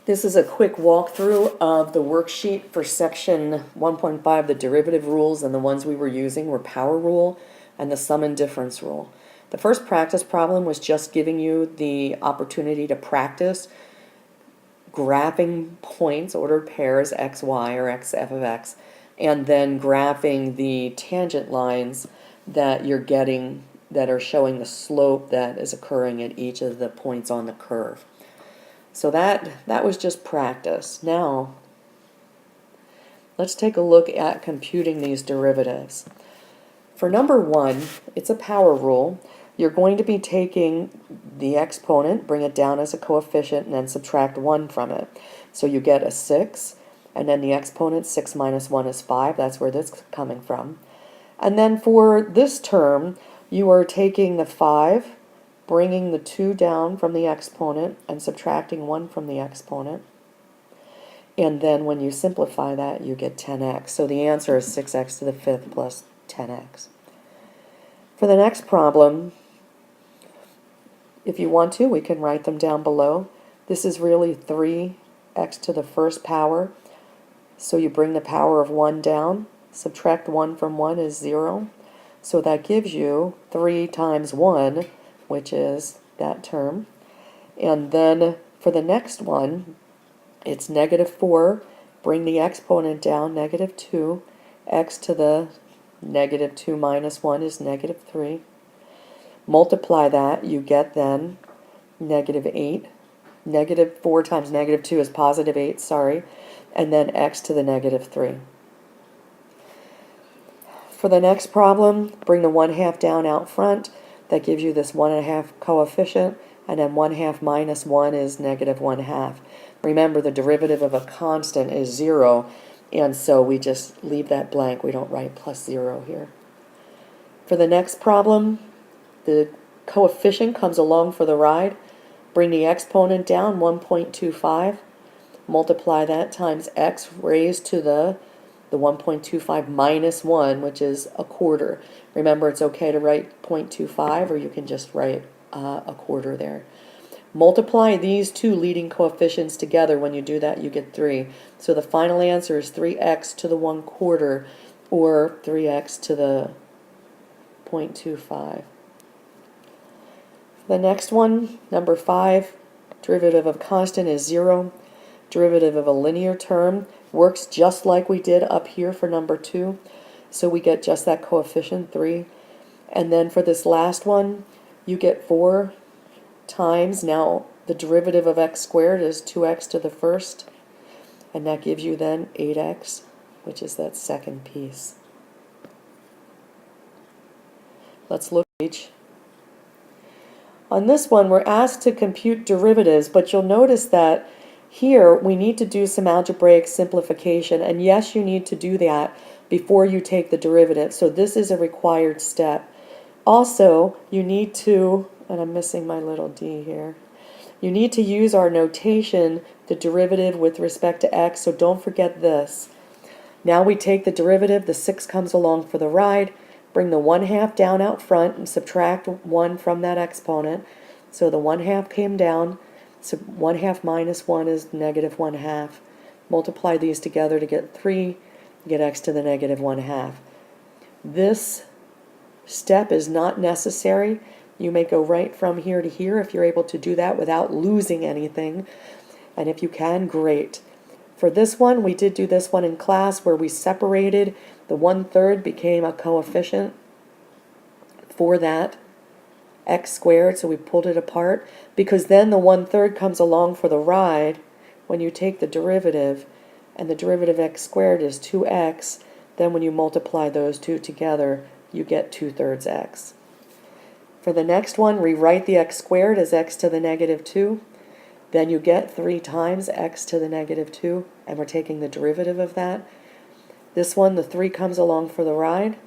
This is a quick walkthrough of the worksheet for section 1.5, the derivative rules, and the ones we were using were power rule and the sum and difference rule. The first practice problem was just giving you the opportunity to practice graphing points, ordered pairs, x, y, or x, f of x, and then graphing the tangent lines that you're getting that are showing the slope that is occurring at each of the points on the curve. So that was just practice. Now, let's take a look at computing these derivatives. For number one, it's a power rule. You're going to be taking the exponent, bring it down as a coefficient, and then subtract 1 from it. So you get a 6, and then the exponent, 6 minus 1 is 5. That's where this is coming from. And then for this term, you are taking the 5, bringing the 2 down from the exponent and subtracting 1 from the exponent. And then when you simplify that, you get 10x. So the answer is 6x to the 5th plus 10x. For the next problem, if you want to, we can write them down below. This is really 3x to the first power. So you bring the power of 1 down. Subtract 1 from 1 is 0. So that gives you 3 times 1, which is that term. And then for the next one, it's negative 4. Bring the exponent down, negative 2. X to the negative 2 minus 1 is negative 3. Multiply that, you get then negative 8. Negative 4 times negative 2 is positive 8, sorry. And then x to the negative 3. For the next problem, bring the 1/2 down out front. That gives you this 1/2 coefficient, and then 1/2 minus 1 is negative 1/2. Remember, the derivative of a constant is 0, and so we just leave that blank. We don't write plus 0 here. For the next problem, the coefficient comes along for the ride. Bring the exponent down, 1.25. Multiply that times x raised to the 1.25 minus 1, which is a quarter. Remember, it's okay to write 0.25, or you can just write a quarter there. Multiply these two leading coefficients together. When you do that, you get 3. So the final answer is 3x to the 1/4, or 3x to the 0.25. The next one, number 5, derivative of constant is 0. Derivative of a linear term works just like we did up here for number 2. So we get just that coefficient, 3. And then for this last one, you get 4 times, now the derivative of x squared is 2x to the first. And that gives you then 8x, which is that second piece. Let's look at each. On this one, we're asked to compute derivatives, but you'll notice that here we need to do some algebraic simplification, and yes, you need to do that before you take the derivative. So this is a required step. Also, you need to, and I'm missing my little d here, you need to use our notation, the derivative with respect to x, so don't forget this. Now we take the derivative, the 6 comes along for the ride, bring the 1/2 down out front and subtract 1 from that exponent. So the 1/2 came down, so 1/2 minus 1 is negative 1/2. Multiply these together to get 3, get x to the negative 1/2. This step is not necessary. You may go right from here to here if you're able to do that without losing anything. And if you can, great. For this one, we did do this one in class where we separated. The 1/3 became a coefficient for that x squared, so we pulled it apart, because then the 1/3 comes along for the ride when you take the derivative, and the derivative x squared is 2x. Then when you multiply those two together, you get 2/3 x. For the next one, rewrite the x squared as x to the negative 2. Then you get 3 times x to the negative 2, and we're taking the derivative of that. This one, the 3 comes along for the ride.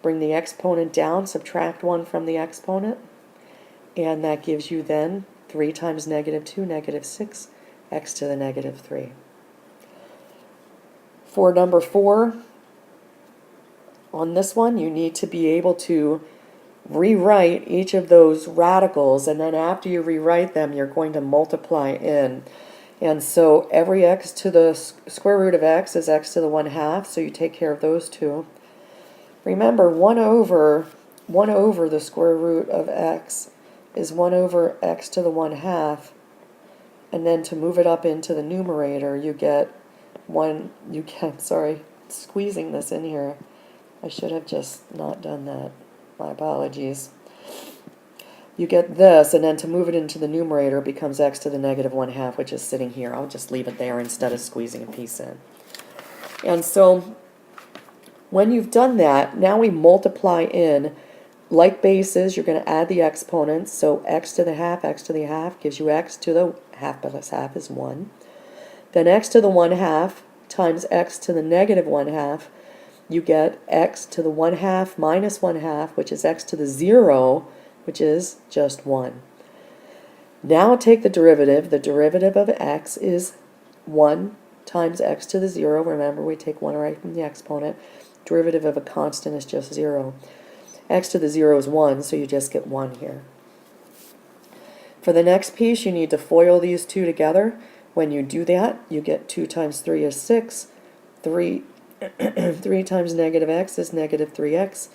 Bring the exponent down, subtract 1 from the exponent, and that gives you then 3 times negative 2, negative 6, x to the negative 3. For number 4, on this one, you need to be able to rewrite each of those radicals, and then after you rewrite them, you're going to multiply in. And so every x to the square root of x is x to the 1/2, so you take care of those two. Remember, 1 over the square root of x is 1 over x to the 1/2. And then to move it up into the numerator, you get sorry, squeezing this in here. I should have just not done that. My apologies. You get this, and then to move it into the numerator becomes x to the negative 1/2, which is sitting here. I'll just leave it there instead of squeezing a piece in. And so when you've done that, now we multiply in like bases. You're going to add the exponents. So x to the half gives you x to the half plus half is 1. Then x to the 1/2 times x to the negative 1/2, you get x to the 1/2 minus 1/2, which is x to the 0, which is just 1. Now take the derivative. The derivative of x is 1 times x to the 0. Remember, we take 1 right from the exponent. Derivative of a constant is just 0. X to the 0 is 1, so you just get 1 here. For the next piece, you need to FOIL these two together. When you do that, you get 2 times 3 is 6. 3 times negative x is negative 3x.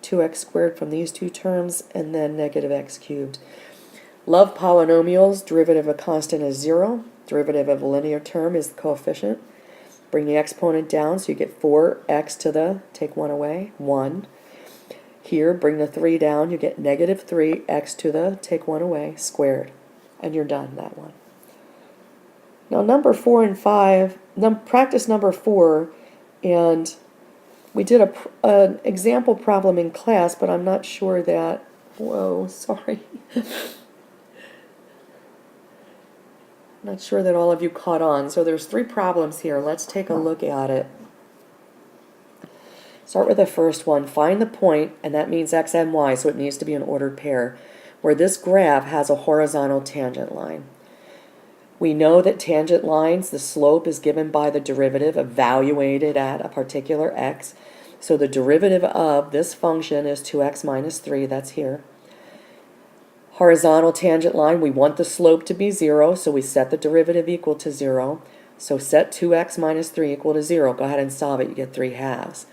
2x squared from these two terms, and then negative x cubed. Love polynomials. Derivative of a constant is 0. Derivative of a linear term is the coefficient. Bring the exponent down, so you get 4x to the, take 1 away, 1. Here, bring the 3 down, you get negative 3x to the, take 1 away, squared. And you're done, that one. Now number 4 and 5, practice number 4, and we did an example problem in class, but I'm not sure that, whoa, sorry. Not sure that all of you caught on. So there's 3 problems here. Let's take a look at it. Start with the first one. Find the point, and that means x and y, so it needs to be an ordered pair, where this graph has a horizontal tangent line. We know that tangent lines, the slope is given by the derivative evaluated at a particular x. So the derivative of this function is 2x minus 3, that's here. Horizontal tangent line, we want the slope to be 0, so we set the derivative equal to 0. So set 2x minus 3 equal to 0. Go ahead and solve it, you get 3 halves.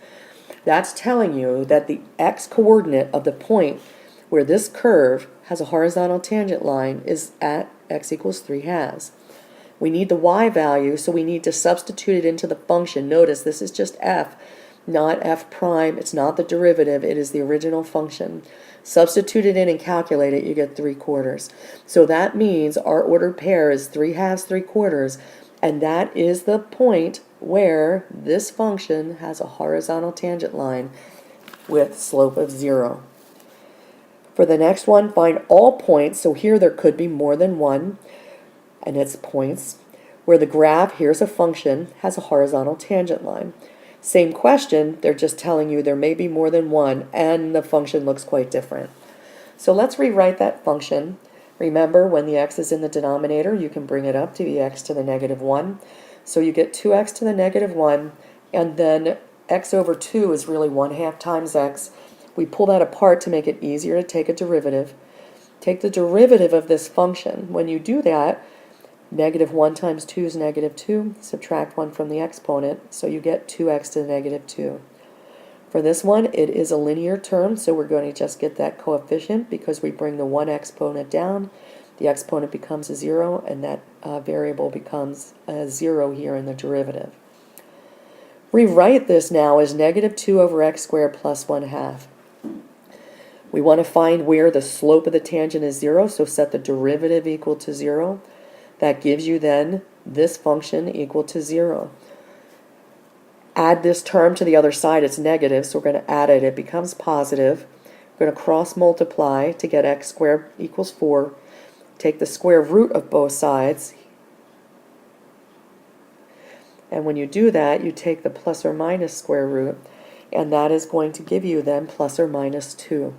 That's telling you that the x-coordinate of the point where this curve has a horizontal tangent line is at x equals 3 halves. We need the y value, so we need to substitute it into the function. Notice this is just f, not f prime. It's not the derivative. It is the original function. Substitute it in and calculate it, you get 3/4. So that means our ordered pair is 3 halves, 3/4, and that is the point where this function has a horizontal tangent line with slope of 0. For the next one, find all points. So here there could be more than one, and it's points where the graph, here's a function, has a horizontal tangent line. Same question, they're just telling you there may be more than one, and the function looks quite different. So let's rewrite that function. Remember, when the x is in the denominator, you can bring it up to the x to the negative 1. So you get 2x to the negative 1, and then x over 2 is really 1/2 times x. We pull that apart to make it easier to take a derivative. Take the derivative of this function. When you do that, negative 1 times 2 is negative 2. Subtract 1 from the exponent, so you get 2x to the negative 2. For this one, it is a linear term, so we're going to just get that coefficient because we bring the 1 exponent down. The exponent becomes a 0, and that variable becomes a 0 here in the derivative. Rewrite this now as negative 2 over x squared plus 1/2. We want to find where the slope of the tangent is 0, so set the derivative equal to 0. That gives you then this function equal to 0. Add this term to the other side, it's negative, so we're going to add it, it becomes positive. We're going to cross multiply to get x squared equals 4. Take the square root of both sides. And when you do that, you take the plus or minus square root, and that is going to give you then plus or minus 2.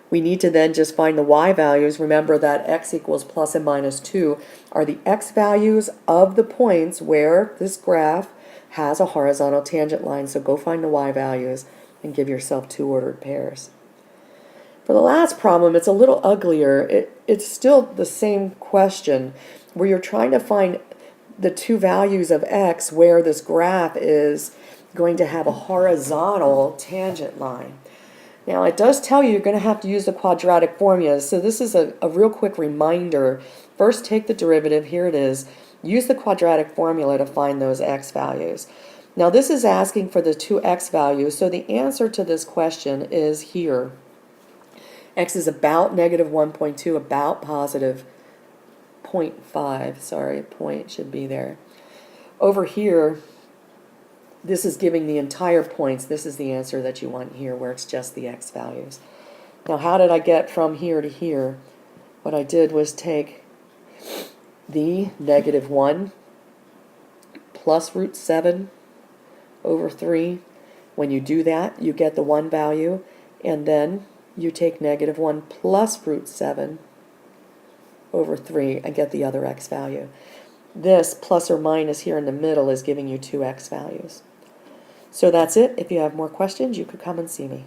We need to then just find the y values. Remember that x equals plus and minus 2 are the x values of the points where this graph has a horizontal tangent line. So go find the y values and give yourself 2 ordered pairs. For the last problem, it's a little uglier. It's still the same question where you're trying to find the two values of x where this graph is going to have a horizontal tangent line. Now it does tell you you're going to have to use the quadratic formula, so this is a real quick reminder. First take the derivative, here it is, use the quadratic formula to find those x values. Now this is asking for the two x values, so the answer to this question is here. X is about negative 1.2, about positive 0.5, sorry, point should be there. Over here, this is giving the entire points. This is the answer that you want here, where it's just the x values. Now, how did I get from here to here? What I did was take the negative 1 plus root 7 over 3. When you do that, you get the 1 value, and then you take negative 1 plus root 7 over 3 and get the other x value. This plus or minus here in the middle is giving you two x values. So that's it. If you have more questions, you could come and see me.